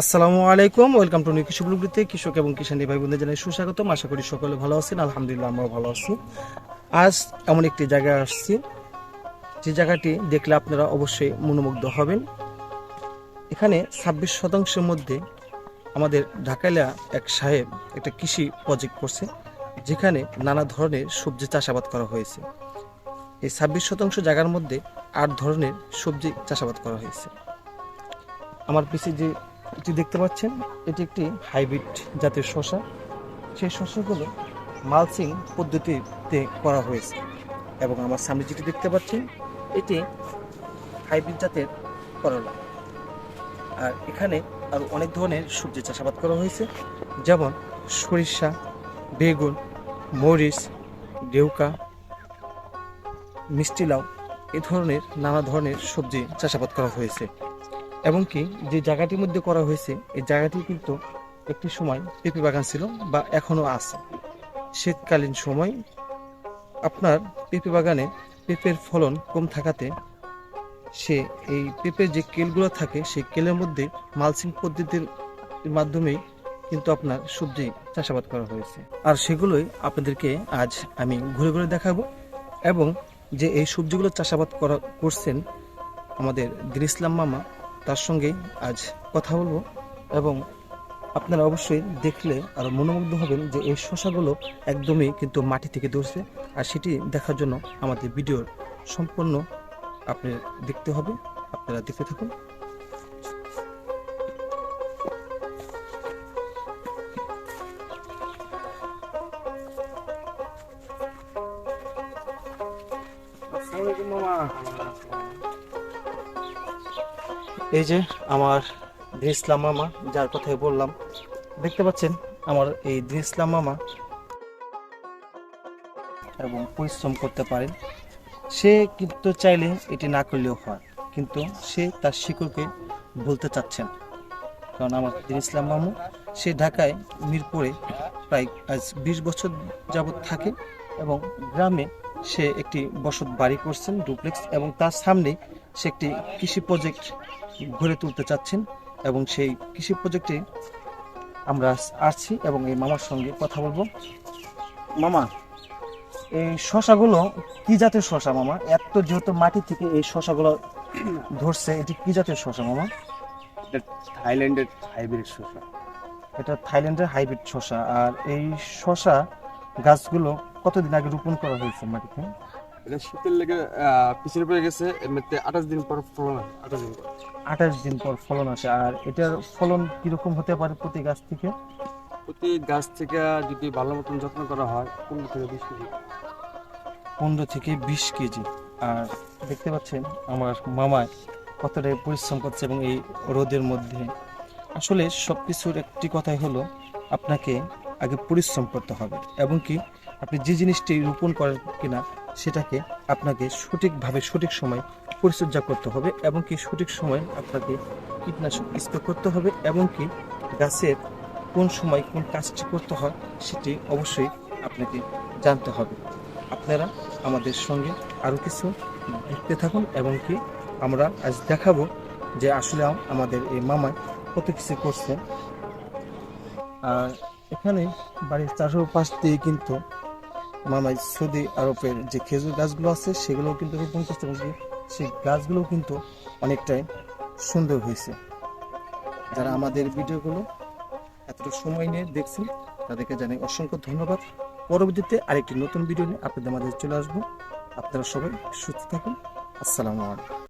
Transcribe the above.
আসসালামু আলাইকুম, welcome to new কৃষি ব্লগটিতে কৃষক এবং কিষানী ভাই বোনদের জানাই সুস্বাগতম। আশা করি সকলে ভালো আছেন। আলহামদুলিল্লাহ আমরাও ভালো আছি। আজ এমন একটি জায়গায় আসছি, যে জায়গাটি দেখলে আপনারা অবশ্যই মনোমুগ্ধ হবেন। এখানে 26% মধ্যে আমাদের ঢাকাইলা এক সাহেব একটা কৃষি প্রজেক্ট করছে, যেখানে নানা ধরনের সবজি চাষাবাদ করা হয়েছে। এই 26% জায়গার মধ্যে 8 ধরনের সবজি চাষাবাদ করা হয়েছে। আমার পিছে যে এটি দেখতে পাচ্ছেন, এটি একটি হাইব্রিড জাতের শসা। সেই শসাগুলো মালচিং পদ্ধতিতে করা হয়েছে। এবং আমার সামনে যেটি দেখতে পাচ্ছেন, এটি হাইব্রিড জাতের করলা। আর এখানে আরও অনেক ধরনের সবজি চাষাবাদ করা হয়েছে, যেমন সরিষা, বেগুন, মরিচ, ডেউকা, মিষ্টি লাউ, এ ধরনের নানা ধরনের সবজি চাষাবাদ করা হয়েছে। এবং কি যে জায়গাটির মধ্যে করা হয়েছে, এই জায়গাটি কিন্তু একটি সময় পেঁপে বাগান ছিল বা এখনো আছে। শীতকালীন সময় আপনার পেঁপে বাগানে পেঁপের ফলন কম থাকাতে সে এই পেঁপের যে কেলগুলো থাকে, সেই কেলের মধ্যে মালচিং পদ্ধতির মাধ্যমেই কিন্তু আপনার সবজি চাষাবাদ করা হয়েছে। আর সেগুলোই আপনাদেরকে আজ আমি ঘুরে ঘুরে দেখাবো। এবং যে এই সবজিগুলো চাষাবাদ করছেন আমাদের দিন ইসলাম মামা, তার সঙ্গে আজ কথা বলবো। এবং আপনারা অবশ্যই দেখলে আরো মনোমুগ্ধ হবেন যে এই শসাগুলো একদমই কিন্তু মাটি থেকে ধরছে। আর সেটি দেখার জন্য আমাদের ভিডিওর সম্পূর্ণ আপনি দেখতে হবে। আপনারা দেখতে থাকুন। এই যে আমার দিন ইসলাম মামা, যার কথাই বললাম, দেখতে পাচ্ছেন আমার এই দিন ইসলাম মামা এবং পরিশ্রম করতে পারেন। সে কিন্তু চাইলে এটি না করলেও হয়, কিন্তু সে তার শিকড়কে বলতে চাচ্ছেন। কারণ আমার দিন ইসলাম মামু সে ঢাকায় মিরপুরে প্রায় আজ 20 বছর যাবৎ থাকে এবং গ্রামে সে একটি বসত বাড়ি করছেন, ডুপ্লেক্স, এবং তার সামনে সে একটি কৃষি প্রজেক্ট গড়ে তুলতে চাচ্ছেন। এবং সেই কৃষি প্রজেক্টে আমরা আসছি এবং এই মামার সঙ্গে কথা বলবো। মামা, এই শসাগুলো কি জাতের শসা মামা? এত যেহেতু মাটি থেকে এই শসাগুলো ধরছে, এটি কি জাতের শসা মামা? এটা থাইল্যান্ডের হাইব্রিড শসা। এটা থাইল্যান্ডের হাইব্রিড শসা। আর এই শসা গাছগুলো কতদিন আগে রোপণ করা হয়েছে মাটিতে? এটা শীতের লেগে পিছনে পড়ে গেছে, এমনিতে 28 দিন পর ফলন হয়। 28 দিন পর 28 দিন পর ফলন আসে। আর এটার ফলন কিরকম হতে পারে প্রতি গাছ থেকে? প্রতি গাছ থেকে যদি ভালো মতন যত্ন করা হয় 15 থেকে 20 কেজি। 15 থেকে 20 কেজি। আর দেখতে পাচ্ছেন আমার মামায় কতটা পরিশ্রম করছে এবং এই রোদের মধ্যে। আসলে সব কিছুর একটি কথাই হলো, আপনাকে আগে পরিশ্রম করতে হবে এবং কি আপনি যে জিনিসটি রোপণ করেন কিনা, সেটাকে আপনাকে সঠিকভাবে সঠিক সময় পরিচর্যা করতে হবে এবং কি সঠিক সময় আপনাকে কীটনাশক স্প্রে করতে হবে এবং কি গাছের কোন সময় কোন কাজটি করতে হয় সেটি অবশ্যই আপনাকে জানতে হবে। আপনারা আমাদের সঙ্গে আরও কিছু দেখতে থাকুন এবং কি আমরা আজ দেখাবো যে আসলে আমাদের এই মামায় কত কিছু করছে। আর এখানে বাড়ির চারপাশ দিয়ে কিন্তু মামাই সৌদি আরবের যে খেজুর গাছগুলো আছে সেগুলোও কিন্তু রোপণ করতে পারছে। সেই গাছগুলো কিন্তু অনেকটাই সুন্দর হয়েছে। যারা আমাদের ভিডিওগুলো এতটা সময় নিয়ে দেখছেন, তাদেরকে জানাই অসংখ্য ধন্যবাদ। পরবর্তীতে আরেকটি নতুন ভিডিও নিয়ে আপনাদের মাঝে চলে আসবো। আপনারা সবাই সুস্থ থাকুন। আসসালামু আলাইকুম।